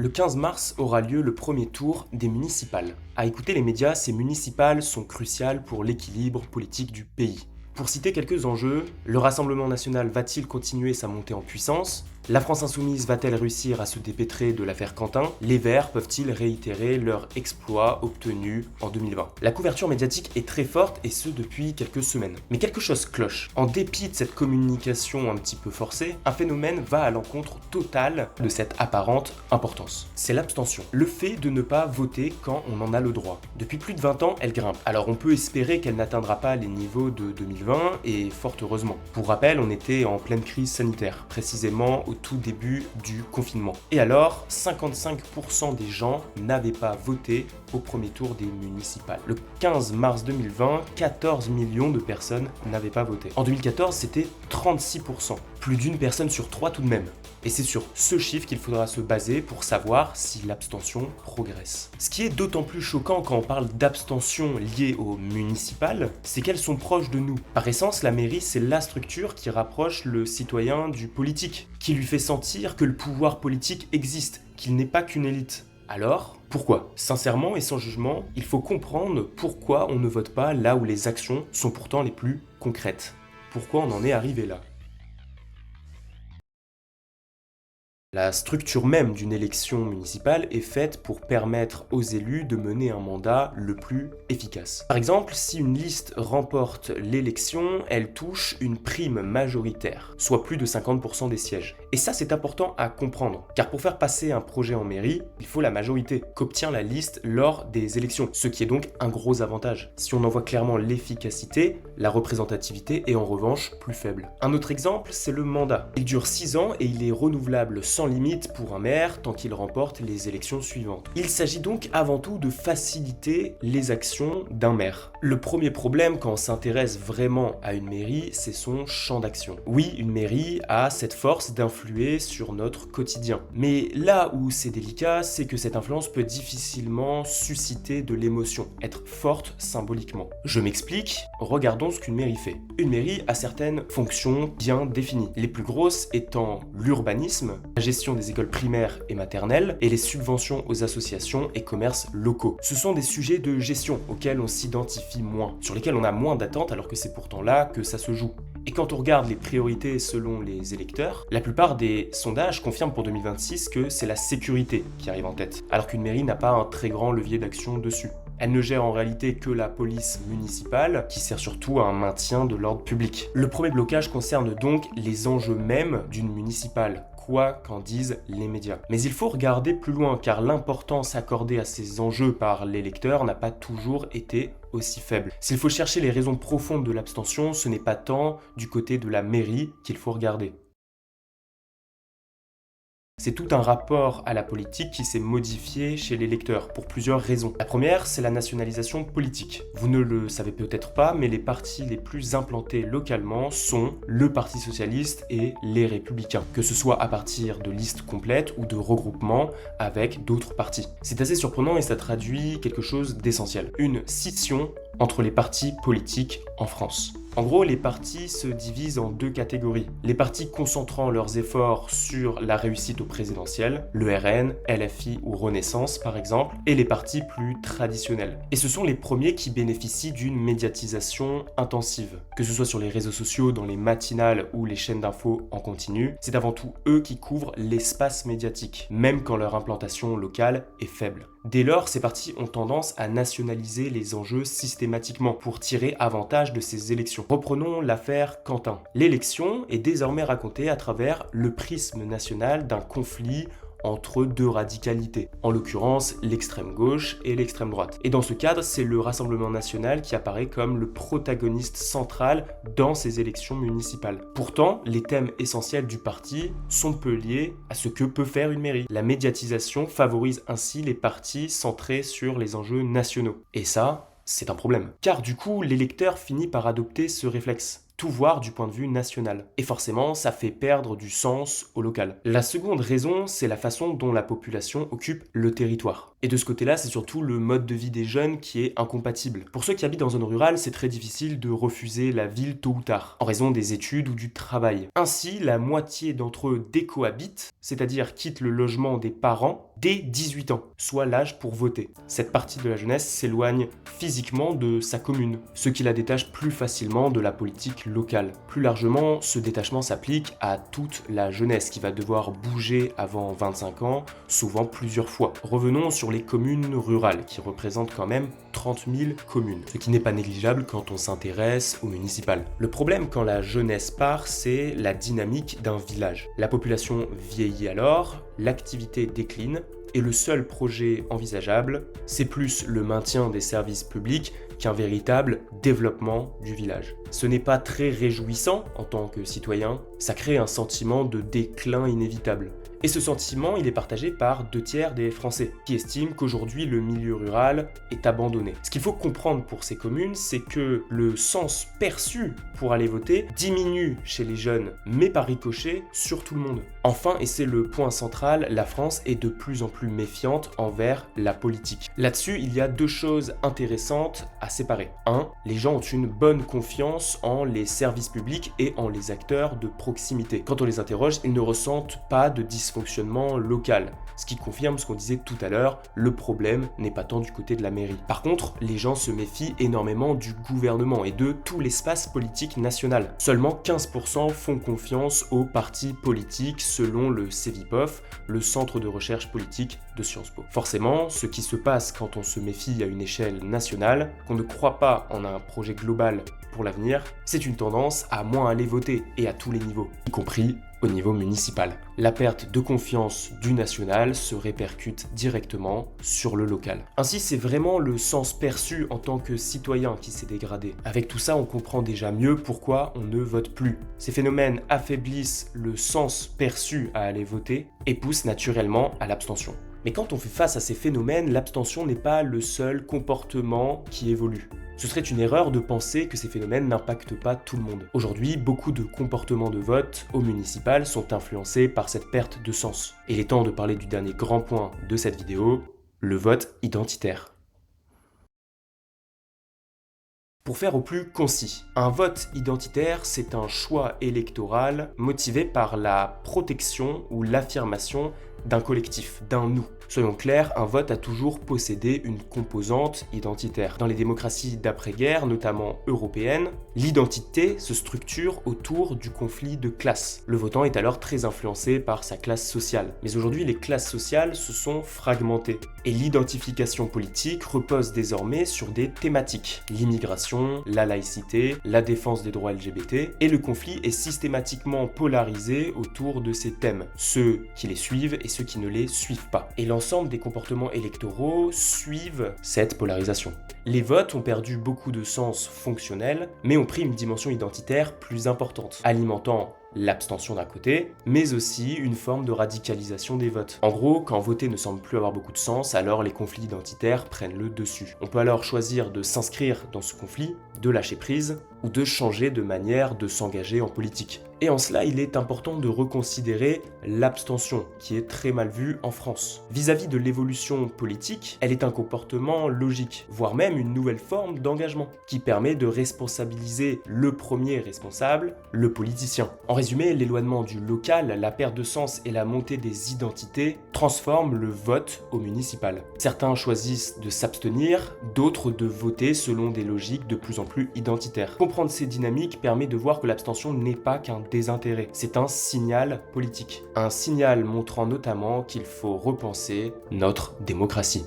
Le 15 mars aura lieu le premier tour des municipales. À écouter les médias, ces municipales sont cruciales pour l'équilibre politique du pays. Pour citer quelques enjeux, le Rassemblement national va-t-il continuer sa montée en puissance ? La France insoumise va-t-elle réussir à se dépêtrer de l'affaire Quentin ? Les Verts peuvent-ils réitérer leur exploit obtenu en 2020 ? La couverture médiatique est très forte et ce depuis quelques semaines. Mais quelque chose cloche. En dépit de cette communication un petit peu forcée, un phénomène va à l'encontre totale de cette apparente importance. C'est l'abstention. Le fait de ne pas voter quand on en a le droit. Depuis plus de 20 ans, elle grimpe. Alors on peut espérer qu'elle n'atteindra pas les niveaux de 2020 et fort heureusement. Pour rappel, on était en pleine crise sanitaire, précisément au tout début du confinement. Et alors, 55% des gens n'avaient pas voté au premier tour des municipales. Le 15 mars 2020, 14 millions de personnes n'avaient pas voté. En 2014, c'était 36%. Plus d'une personne sur trois tout de même. Et c'est sur ce chiffre qu'il faudra se baser pour savoir si l'abstention progresse. Ce qui est d'autant plus choquant quand on parle d'abstention liée aux municipales, c'est qu'elles sont proches de nous. Par essence, la mairie, c'est la structure qui rapproche le citoyen du politique, qui lui fait sentir que le pouvoir politique existe, qu'il n'est pas qu'une élite. Alors, pourquoi ? Sincèrement et sans jugement, il faut comprendre pourquoi on ne vote pas là où les actions sont pourtant les plus concrètes. Pourquoi on en est arrivé là ? La structure même d'une élection municipale est faite pour permettre aux élus de mener un mandat le plus efficace. Par exemple, si une liste remporte l'élection, elle touche une prime majoritaire, soit plus de 50% des sièges. Et ça, c'est important à comprendre, car pour faire passer un projet en mairie, il faut la majorité qu'obtient la liste lors des élections, ce qui est donc un gros avantage. Si on en voit clairement l'efficacité, la représentativité est en revanche plus faible. Un autre exemple, c'est le mandat. Il dure 6 ans et il est renouvelable sans limite pour un maire tant qu'il remporte les élections suivantes. Il s'agit donc avant tout de faciliter les actions d'un maire. Le premier problème quand on s'intéresse vraiment à une mairie, c'est son champ d'action. Oui, une mairie a cette force d'influer sur notre quotidien. Mais là où c'est délicat, c'est que cette influence peut difficilement susciter de l'émotion, être forte symboliquement. Je m'explique, regardons ce qu'une mairie fait. Une mairie a certaines fonctions bien définies, les plus grosses étant l'urbanisme, la gestion des écoles primaires et maternelles et les subventions aux associations et commerces locaux. Ce sont des sujets de gestion auxquels on s'identifie moins, sur lesquels on a moins d'attentes alors que c'est pourtant là que ça se joue. Et quand on regarde les priorités selon les électeurs, la plupart des sondages confirment pour 2026 que c'est la sécurité qui arrive en tête, alors qu'une mairie n'a pas un très grand levier d'action dessus. Elle ne gère en réalité que la police municipale, qui sert surtout à un maintien de l'ordre public. Le premier blocage concerne donc les enjeux mêmes d'une municipale, quoi qu'en disent les médias. Mais il faut regarder plus loin, car l'importance accordée à ces enjeux par l'électeur n'a pas toujours été aussi faible. S'il faut chercher les raisons profondes de l'abstention, ce n'est pas tant du côté de la mairie qu'il faut regarder. C'est tout un rapport à la politique qui s'est modifié chez les lecteurs pour plusieurs raisons. La première, c'est la nationalisation politique. Vous ne le savez peut-être pas, mais les partis les plus implantés localement sont le Parti socialiste et les Républicains, que ce soit à partir de listes complètes ou de regroupements avec d'autres partis. C'est assez surprenant et ça traduit quelque chose d'essentiel. Une scission entre les partis politiques en France. En gros, les partis se divisent en deux catégories. Les partis concentrant leurs efforts sur la réussite au présidentiel, le RN, LFI ou Renaissance par exemple, et les partis plus traditionnels. Et ce sont les premiers qui bénéficient d'une médiatisation intensive. Que ce soit sur les réseaux sociaux, dans les matinales ou les chaînes d'infos en continu, c'est avant tout eux qui couvrent l'espace médiatique, même quand leur implantation locale est faible. Dès lors, ces partis ont tendance à nationaliser les enjeux systématiquement pour tirer avantage de ces élections. Reprenons l'affaire Quentin. L'élection est désormais racontée à travers le prisme national d'un conflit entre deux radicalités, en l'occurrence l'extrême gauche et l'extrême droite. Et dans ce cadre, c'est le Rassemblement national qui apparaît comme le protagoniste central dans ces élections municipales. Pourtant, les thèmes essentiels du parti sont peu liés à ce que peut faire une mairie. La médiatisation favorise ainsi les partis centrés sur les enjeux nationaux. Et ça, c'est un problème. Car du coup, l'électeur finit par adopter ce réflexe. Tout voir du point de vue national. Et forcément, ça fait perdre du sens au local. La seconde raison, c'est la façon dont la population occupe le territoire. Et de ce côté-là, c'est surtout le mode de vie des jeunes qui est incompatible. Pour ceux qui habitent en zone rurale, c'est très difficile de refuser la ville tôt ou tard, en raison des études ou du travail. Ainsi, la moitié d'entre eux décohabitent, c'est-à-dire quittent le logement des parents dès 18 ans, soit l'âge pour voter. Cette partie de la jeunesse s'éloigne physiquement de sa commune, ce qui la détache plus facilement de la politique locale. Plus largement, ce détachement s'applique à toute la jeunesse qui va devoir bouger avant 25 ans, souvent plusieurs fois. Revenons sur les communes rurales, qui représentent quand même 30 000 communes, ce qui n'est pas négligeable quand on s'intéresse aux municipales. Le problème quand la jeunesse part, c'est la dynamique d'un village. La population vieillit alors, l'activité décline, et le seul projet envisageable, c'est plus le maintien des services publics qu'un véritable développement du village. Ce n'est pas très réjouissant en tant que citoyen, ça crée un sentiment de déclin inévitable. Et ce sentiment, il est partagé par 2/3 des Français, qui estiment qu'aujourd'hui le milieu rural est abandonné. Ce qu'il faut comprendre pour ces communes, c'est que le sens perçu pour aller voter diminue chez les jeunes, mais par ricochet sur tout le monde. Enfin, et c'est le point central, la France est de plus en plus méfiante envers la politique. Là-dessus, il y a 2 choses intéressantes à séparer. 1. Les gens ont une bonne confiance en les services publics et en les acteurs de proximité. Quand on les interroge, ils ne ressentent pas de dysfonctionnement local. Ce qui confirme ce qu'on disait tout à l'heure, le problème n'est pas tant du côté de la mairie. Par contre, les gens se méfient énormément du gouvernement et de tout l'espace politique national. Seulement 15% font confiance aux partis politiques selon le CEVIPOF, le Centre de recherche politique de Sciences Po. Forcément, ce qui se passe quand on se méfie à une échelle nationale, qu'on ne croit pas en un projet global pour l'avenir, c'est une tendance à moins aller voter et à tous les niveaux, y compris au niveau municipal. La perte de confiance du national se répercute directement sur le local. Ainsi, c'est vraiment le sens perçu en tant que citoyen qui s'est dégradé. Avec tout ça, on comprend déjà mieux pourquoi on ne vote plus. Ces phénomènes affaiblissent le sens perçu à aller voter et poussent naturellement à l'abstention. Mais quand on fait face à ces phénomènes, l'abstention n'est pas le seul comportement qui évolue. Ce serait une erreur de penser que ces phénomènes n'impactent pas tout le monde. Aujourd'hui, beaucoup de comportements de vote au municipal sont influencés par cette perte de sens. Et il est temps de parler du dernier grand point de cette vidéo, le vote identitaire. Pour faire au plus concis, un vote identitaire, c'est un choix électoral motivé par la protection ou l'affirmation d'un collectif, d'un nous. Soyons clairs, un vote a toujours possédé une composante identitaire. Dans les démocraties d'après-guerre, notamment européennes, l'identité se structure autour du conflit de classe. Le votant est alors très influencé par sa classe sociale. Mais aujourd'hui, les classes sociales se sont fragmentées. Et l'identification politique repose désormais sur des thématiques. L'immigration, la laïcité, la défense des droits LGBT. Et le conflit est systématiquement polarisé autour de ces thèmes. Ceux qui les suivent et ceux qui ne les suivent pas. Et l'ensemble des comportements électoraux suivent cette polarisation. Les votes ont perdu beaucoup de sens fonctionnel, mais ont pris une dimension identitaire plus importante, alimentant l'abstention d'un côté, mais aussi une forme de radicalisation des votes. En gros, quand voter ne semble plus avoir beaucoup de sens, alors les conflits identitaires prennent le dessus. On peut alors choisir de s'inscrire dans ce conflit, de lâcher prise, ou de changer de manière de s'engager en politique. Et en cela, il est important de reconsidérer l'abstention, qui est très mal vue en France. Vis-à-vis de l'évolution politique, elle est un comportement logique, voire même une nouvelle forme d'engagement, qui permet de responsabiliser le premier responsable, le politicien. En résumé, l'éloignement du local, la perte de sens et la montée des identités transforment le vote au municipal. Certains choisissent de s'abstenir, d'autres de voter selon des logiques de plus en plus identitaires. Comprendre ces dynamiques permet de voir que l'abstention n'est pas qu'un désintérêt, c'est un signal politique. Un signal montrant notamment qu'il faut repenser notre démocratie.